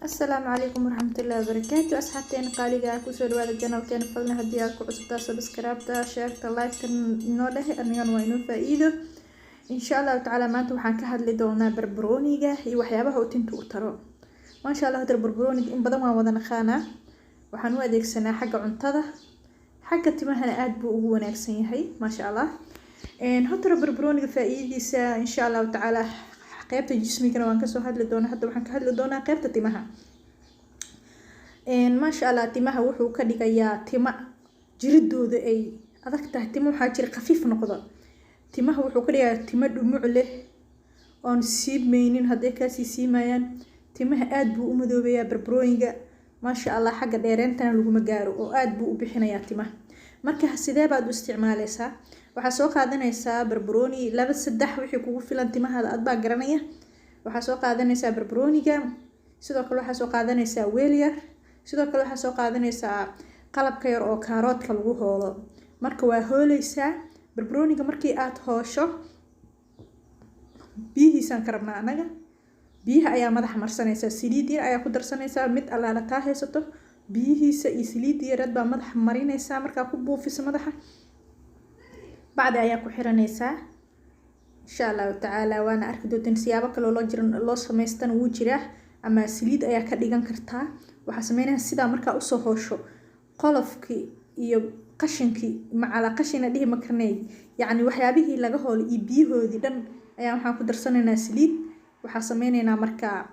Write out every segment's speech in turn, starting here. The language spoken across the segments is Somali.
السلام عليكم ورحمة الله وبركاته. أصحابتين قالي كوسو دواد الجنة وكان فلنا هديات كعصبتا سبسكرايبتا شيرتا لايكتا نوله أنيان وينو فائدة إن شاء الله تعالى. ما أنتم حان كهاد لدونا بربرونيجا وحيابها وتنتو ترى ما شاء الله. هذا البربرونيج إن بدنا ودنا خانة وحنو أديك سنة حق عنتظة حق تمهنا أدبو وناكسين هي ما شاء الله. إن هتر بربرونيج فائدة إن شاء الله تعالى. qaybta jismiga waan ka soo hadli doonaa. hadda waxaan ka hadli doonaa qaybta timaha. ma sha Allah timaha wuxuu ka dhigayaa tima jiridooda ay adag tahay. timo waxa jira khafiif noqdo. timaha wuxuu ka dhigayaa timo dhumuc leh oon siibmaynin haday ka siimayaan. timaha aad buu u madoobayaa barbarooyinga ma sha Allah. xagga dheereentana lagu ma gaaro oo aad buu u bixinayaa timaha. marka sidee baad u isticmaalaysaa? waxaa soo qaadanaysaa barbarooni 2-3 wixii kugu filan timahaada aad baa garanaya. waxaa soo qaadanaysaa barbarooniga, sidoo kale waxaa soo qaadanaysaa weel yar, sidoo kale waxaa soo qaadanaysaa qalabka yar oo kaaroodka lagu hoolo. marka waa hooleysaa barbarooniga. markii aad hoosho biyihiisaan ka rabnaa anaga. biyaha ayaa madaxa marsanaysaa. saliid yar ayaa ku darsanaysaa mid allaala kaa haysato. biyihiisa iyo saliid yar baa madaxa marinaysaa. markaa ku buufiso madaxa بعد أياكو حرنيسا إن شاء الله تعالى. وأنا أركض تنسيابا كلو لو سميستان وجراه أما سليد أياك ديغان كرتا وحسمينها السيدا مركا أصو هوشو قلفكي إيو قشنكي مع على قشنا ديه مكرني يعني وحيابيه لغهول إبيهو دي دان أيام حاكو درسانينا سليد وحسمينينا مركا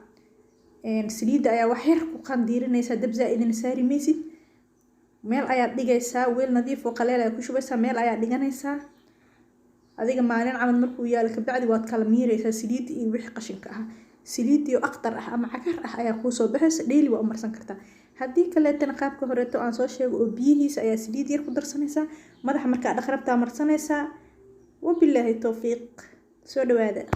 سليد أيا وحير وقان ديرينيسا دبزا إذن ساري ميسي meel ayaa dhigaysaa. weel nadiif oo qaleel ay ku shubaysaa. meel ayaa dhiganaysaa. adiga maalin camal markuu yaalo ka bacdi waad kala miiraysaa saliid iyo wixii qashinka ah. saliid iyo aqtar ah ama cagar ah ayaa ku soo baxaysa. dheeli waa u marsan kartaa. haddii kaleetana qaabka horeeto aan soo sheego oo biyihiisa ayaa saliid yar ku darsanaysaa. madaxa markaa dhaqrabtaa marsanaysaa. wabilaahi tawfiiq. soo dhawaada.